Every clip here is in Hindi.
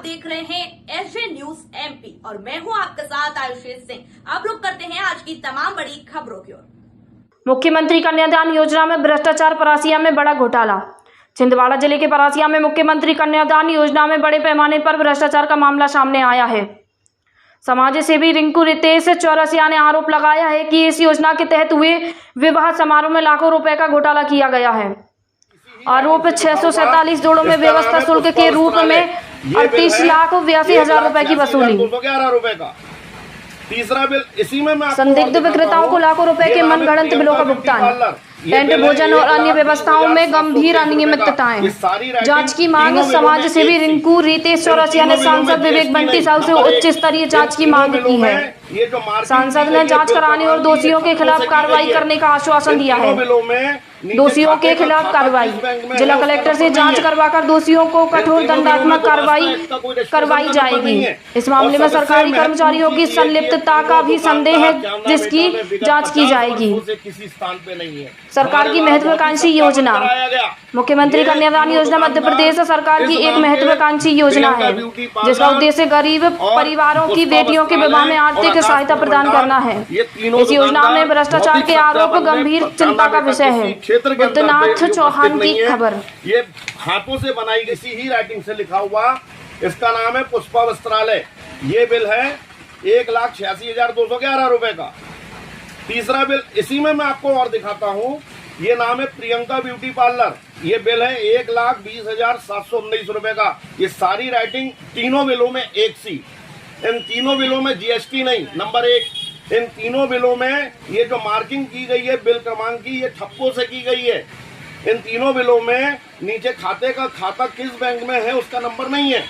देख रहे हैं एसजे न्यूज एमपी और मैं हूं आपके साथ आयुषी सिंह। आप लोग करते हैं आज की तमाम बड़ी खबरों की ओर। मुख्यमंत्री कन्यादान योजना में भ्रष्टाचार, परासिया में बड़ा घोटाला। छिंदवाड़ा जिले के परासिया में मुख्यमंत्री कन्यादान योजना में बड़े पैमाने पर भ्रष्टाचार का मामला सामने आया है। समाज सेवी रिंकू रितेश चौरसिया ने आरोप लगाया है कि इस योजना के तहत हुए विवाह समारोह में लाखों रुपए का घोटाला किया गया है। आरोप 647 जोड़ों में व्यवस्था शुल्क के रूप में 38,82,000 रुपए की वसूली। 211 रुपए का तीसरा बिल इसी में संदिग्ध विक्रेताओं को लाखों रुपए के मनगढ़ंत बिलों का भुगतान, टेंट, भोजन और अन्य व्यवस्थाओं में गंभीर अनियमितताएं। जांच की मांग। समाज सेवी रिंकू रितेश चौरसिया ने सांसद विवेक बंटी साहू से उच्च स्तरीय जांच की मांग की है। सांसद ने जांच कराने और दोषियों के खिलाफ कार्रवाई करने का आश्वासन दिया है। दोषियों के खिलाफ कार्रवाई। जिला कलेक्टर से जांच करवाकर दोषियों को कठोर दंडात्मक कार्रवाई करवाई जाएगी। इस मामले में सरकारी कर्मचारियों की संलिप्तता का भी संदेह है, जिसकी जांच की जाएगी। सरकार की महत्वाकांक्षी योजना। मुख्यमंत्री कन्यादान योजना मध्य प्रदेश सरकार की एक महत्वाकांक्षी योजना है, जिसका उद्देश्य गरीब परिवारों की बेटियों के विवाह में आर्थिक सहायता प्रदान करना है। इस योजना में भ्रष्टाचार के आरोप गंभीर चिंता का विषय है। बुद्धनाथ चौहान की खबर। ये हाथों से बनाई गई इसी ही राइटिंग से लिखा हुआ, इसका नाम है पुष्पा वस्त्रालय। ये बिल है 1,86,211 रुपए का। तीसरा बिल इसी में मैं आपको और दिखाता हूँ, ये नाम है प्रियंका ब्यूटी पार्लर। ये बिल है 1,20,719 रुपए का। ये सारी राइटिंग तीनों बिलों में एक सी। इन तीनों बिलों में जीएसटी नहीं। नंबर 1, इन तीनों बिलों में ये जो मार्किंग की गई है बिल क्रमांक की, ये ठप्पों से की गई है। इन तीनों बिलों में नीचे खाते का खाता किस बैंक में है उसका नंबर नहीं है।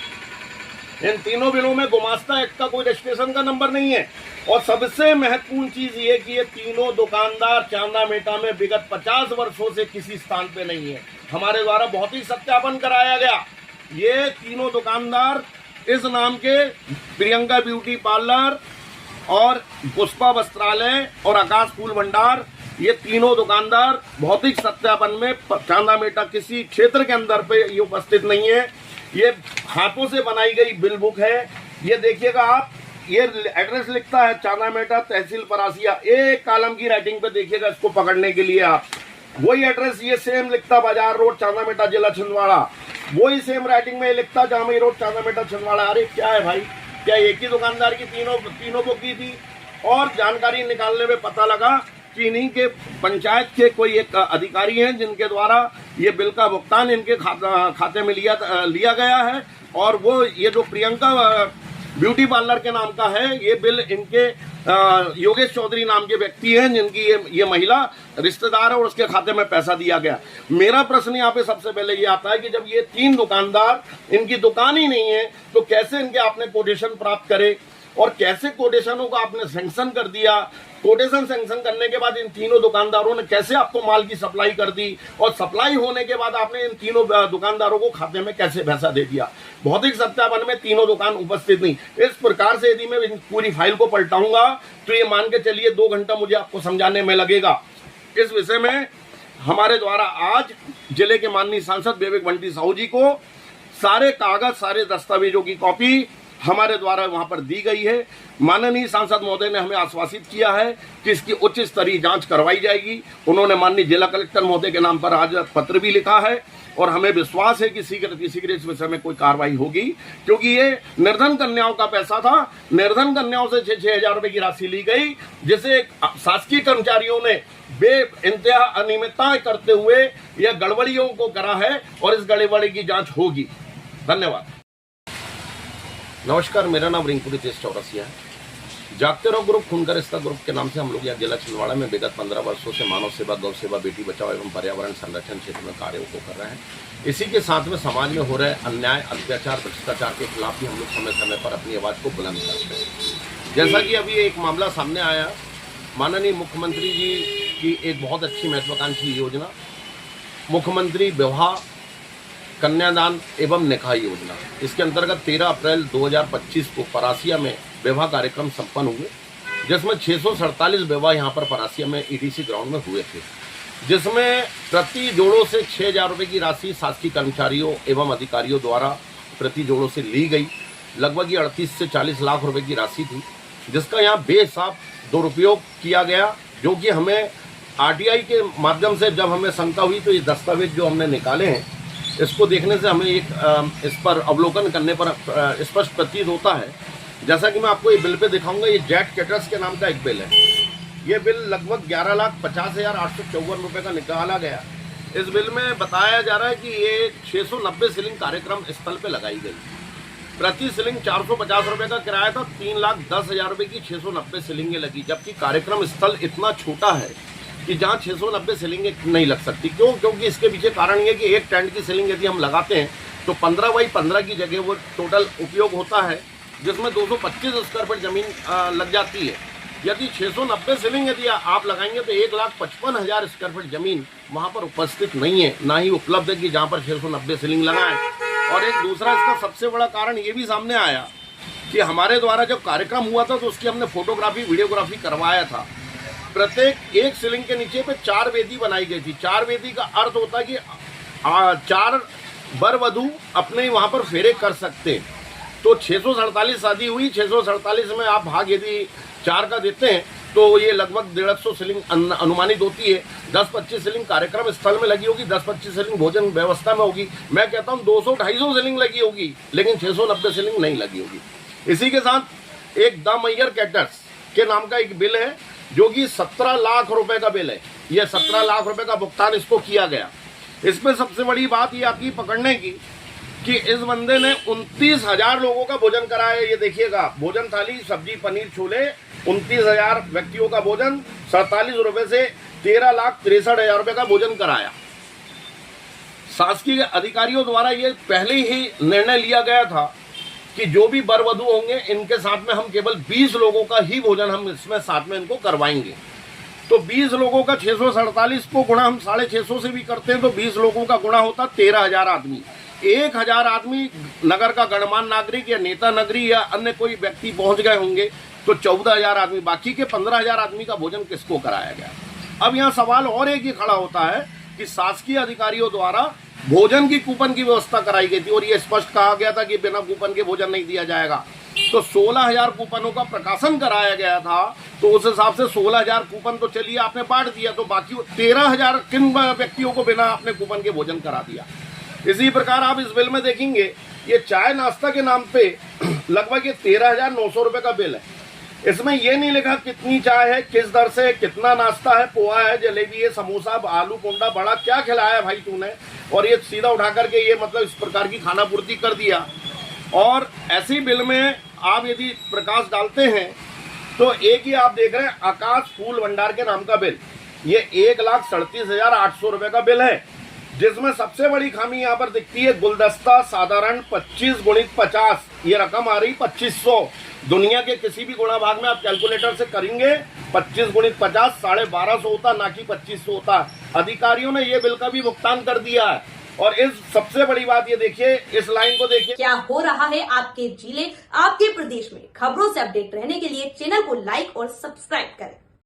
इन तीनों बिलों में गुमास्ता एक्ट का कोई रजिस्ट्रेशन का नंबर नहीं है। और सबसे महत्वपूर्ण चीज ये कि ये तीनों दुकानदार चांदा मेटा में विगत 50 वर्षों से किसी स्थान पे नहीं है। हमारे द्वारा बहुत ही सत्यापन कराया गया। ये तीनों दुकानदार इस नाम के प्रियंका ब्यूटी पार्लर और पुष्पा वस्त्रालय और आकाश फूल भंडार, ये तीनों दुकानदार भौतिक सत्यापन में चांदा मेटा किसी क्षेत्र के अंदर पे ये उपस्थित नहीं है। ये हाथों से बनाई गई बिल बुक है। ये देखिएगा आप, ये एड्रेस लिखता है चांदा मेटा तहसील परासिया। एक कॉलम की राइटिंग पे देखिएगा इसको पकड़ने के लिए आप। वही एड्रेस ये सेम लिखता बाजार रोड चांदा मेटा जिला छिंदवाड़ा। वही सेम राइटिंग में लिखता जामई रोड चांदा मेटा छिंदवाड़ा। अरे क्या है भाई, क्या एक ही दुकानदार की तीनों बुक की थी? और जानकारी निकालने में पता लगा कि इन्हीं के पंचायत के कोई एक अधिकारी हैं जिनके द्वारा ये बिल का भुगतान इनके खाते में लिया गया है। और वो ये जो प्रियंका ब्यूटी पार्लर के नाम का है, ये बिल इनके योगेश चौधरी नाम के व्यक्ति हैं जिनकी ये महिला रिश्तेदार है और उसके खाते में पैसा दिया गया। मेरा प्रश्न यहाँ पे सबसे पहले ये आता है कि जब ये तीन दुकानदार, इनकी दुकान ही नहीं है, तो कैसे इनके आपने कोटेशन प्राप्त करे और कैसे कोटेशनों को आपने सैंक्शन कर दिया? कोटेशन सैंक्शन करने के बाद इन तीनों दुकानदारों ने कैसे आपको माल की सप्लाई कर दी और सप्लाई होने के बाद आपने इन तीनों दुकानदारों को खाते में कैसे पैसा दे दिया? भौतिक सत्यापन में तीनों दुकान उपस्थित नहीं। इस प्रकार से यदि मैं पूरी फाइल को पलटाऊंगा तो ये मान के चलिए 2 घंटा मुझे आपको समझाने में लगेगा। इस विषय में हमारे द्वारा आज जिले के माननीय सांसद विवेक बंटी साहू जी को सारे कागज, सारे दस्तावेजों की कॉपी हमारे द्वारा वहां पर दी गई है। माननीय सांसद महोदय ने हमें आश्वासित किया है कि इसकी उच्च स्तरीय जांच करवाई जाएगी। उन्होंने माननीय जिला कलेक्टर महोदय के नाम पर आज पत्र भी लिखा है और हमें विश्वास है कि शीघ्र इस विषय में कोई कार्रवाई होगी, क्योंकि ये निर्धन कन्याओं का पैसा था। निर्धन कन्याओं से 6-6 हजार रुपए की राशि ली गई, जिसे शासकीय कर्मचारियों ने बेइंतहा अनियमितताएं करते हुए यह गड़बड़ियों को करा है और इस गड़बड़ी की जांच होगी। धन्यवाद। नमस्कार, मेरा नाम रिंकू रितेश चौरसिया है। जागते रहो ग्रुप, खूनकर रिश्ता ग्रुप के नाम से हम लोग यहाँ जिला छिंदवाड़ा में विगत 15 वर्षों से मानव सेवा, गौ सेवा, बेटी बचाओ एवं पर्यावरण संरक्षण क्षेत्र में कार्यों को कर रहे हैं। इसी के साथ में समाज में हो रहे अन्याय, अत्याचार, भ्रष्टाचार के खिलाफ भी हम लोग समय समय पर अपनी आवाज़ को बुलंद करते हैं। जैसा कि अभी एक मामला सामने आया, माननीय मुख्यमंत्री जी की एक बहुत अच्छी महत्वाकांक्षी योजना मुख्यमंत्री विवाह, कन्यादान एवं निकाह योजना, इसके अंतर्गत 13 अप्रैल 2025 को परासिया में विवाह कार्यक्रम संपन्न हुए, जिसमें 647 विवाह यहाँ पर परासिया में ईडीसी ग्राउंड में हुए थे, जिसमें प्रति जोड़ों से 6,000 रुपये की राशि शासकीय कर्मचारियों एवं अधिकारियों द्वारा प्रति जोड़ों से ली गई लगभग ये 38 से 40 लाख रुपए की राशि थी, जिसका यहाँ बेहिसाब दुरुपयोग किया गया, जो कि हमें आरटीआई के माध्यम से जब हमें शंका हुई तो ये दस्तावेज जो हमने निकाले हैं, इसको देखने से हमें एक इस पर अवलोकन करने पर स्पष्ट प्रतीत होता है। जैसा कि मैं आपको ये बिल पे दिखाऊंगा, ये जेट कैटर्स के नाम का एक बिल है। ये बिल लगभग 11,50,854 रुपये का निकाला गया। इस बिल में बताया जा रहा है कि ये 690 सीलिंग कार्यक्रम स्थल पे लगाई गई। प्रति सीलिंग 450 रुपये का किराया था, 3,10,000 रुपये की 690 सीलिंगें लगी, जबकि कार्यक्रम स्थल इतना छोटा है कि जहाँ 690 सीलिंगें नहीं लग सकती। क्यों? क्योंकि इसके पीछे कारण ये कि एक टेंट की सीलिंग यदि हम लगाते हैं तो 15 बाई 15 की जगह वो टोटल उपयोग होता है, जिसमें 225 स्क्वायर फीट जमीन लग जाती है। यदि 690 सीलिंग यदि आप लगाएंगे तो 1,55,000 स्क्वायर फीट जमीन वहाँ पर उपस्थित नहीं है, ना ही उपलब्ध है कि जहाँ पर 690 सीलिंग लगाएं। और एक दूसरा इसका सबसे बड़ा कारण ये भी सामने आया कि हमारे द्वारा जब कार्यक्रम हुआ था तो उसकी हमने फोटोग्राफी वीडियोग्राफी करवाया था। प्रत्येक एक सीलिंग के नीचे पे 4 वेदी बनाई गई थी। 4 वेदी का अर्थ होता है कि 4 वर वधू अपने वहाँ पर फेरे कर सकते। तो 647 शादी हुई, 647 में आप भाग यदि 4 का देते हैं तो ये लगभग 150 सीलिंग अनुमानित होती है। 10-25 सीलिंग कार्यक्रम स्थल में लगी होगी, 10-25 सीलिंग भोजन व्यवस्था में होगी। मैं कहता हूँ 200-250 सीलिंग लगी होगी, लेकिन 690 सीलिंग नहीं लगी होगी। इसी के साथ एक द मैयर कैटर्स के नाम का एक बिल है, जो कि 17 लाख रुपए का बिल है। यह 17 लाख रुपए का भुगतान इसको किया गया। इसमें सबसे बड़ी बात ये आती पकड़ने की कि इस बंदे ने 29,000 लोगों का भोजन कराया। ये देखिएगा, भोजन थाली, सब्जी, पनीर, छोले, 29,000 व्यक्तियों का भोजन 47 रुपए से 13,63,000 रुपए का भोजन कराया। शासकीय अधिकारियों द्वारा ये पहले ही निर्णय लिया गया था कि जो भी वर वधू होंगे इनके साथ में हम केवल 20 लोगों का ही भोजन हम इसमें साथ में इनको करवाएंगे। तो 20 लोगों का 647 को गुणा हम 650 से भी करते हैं तो 20 लोगों का गुणा होता 13,000 आदमी। 1,000 आदमी नगर का गणमान्य नागरिक या नेता नगरी या अन्य कोई व्यक्ति पहुंच गए होंगे तो 14,000 आदमी, बाकी के 15,000 आदमी का भोजन किसको कराया गया। अब यहाँ सवाल और एक ही खड़ा होता है कि शासकीय अधिकारियों द्वारा भोजन की कूपन की व्यवस्था कराई गई थी और ये स्पष्ट कहा गया था कि बिना कूपन के भोजन नहीं दिया जाएगा। तो 16,000 कूपनों का प्रकाशन कराया गया था, तो उस हिसाब से 16,000 कूपन तो चलिए आपने बांट दिया, तो बाकी 13,000 किन व्यक्तियों को बिना अपने कूपन के भोजन करा दिया। इसी प्रकार आप इस बिल में देखेंगे, ये चाय नाश्ता के नाम पे लगभग ये 13,900 रुपए का बिल है। इसमें ये नहीं लिखा कितनी चाय है, किस दर से, कितना नाश्ता है, पोहा है, जलेबी है, समोसा, आलू पोंडा, बड़ा क्या खिलाया भाई तूने, और ये सीधा उठा करके ये मतलब इस प्रकार की खाना पूर्ति कर दिया। और ऐसी बिल में आप यदि प्रकाश डालते हैं तो एक ही आप देख रहे हैं आकाश फूल भंडार के नाम का बिल, ये 1,37,800 रुपए का बिल है, जिसमें सबसे बड़ी खामी यहाँ पर दिखती है गुलदस्ता साधारण 25 × 50, ये रकम आ रही 2,500। दुनिया के किसी भी गुणा भाग में आप कैलकुलेटर से करेंगे 25 × 50 1250 होता, ना कि 2,500 होता। अधिकारियों ने ये बिल का भी भुगतान कर दिया है। और इस सबसे बड़ी बात ये देखिए, इस लाइन को देखिए, क्या हो रहा है आपके जिले, आपके प्रदेश में। खबरों से अपडेट रहने के लिए चैनल को लाइक और सब्सक्राइब करें।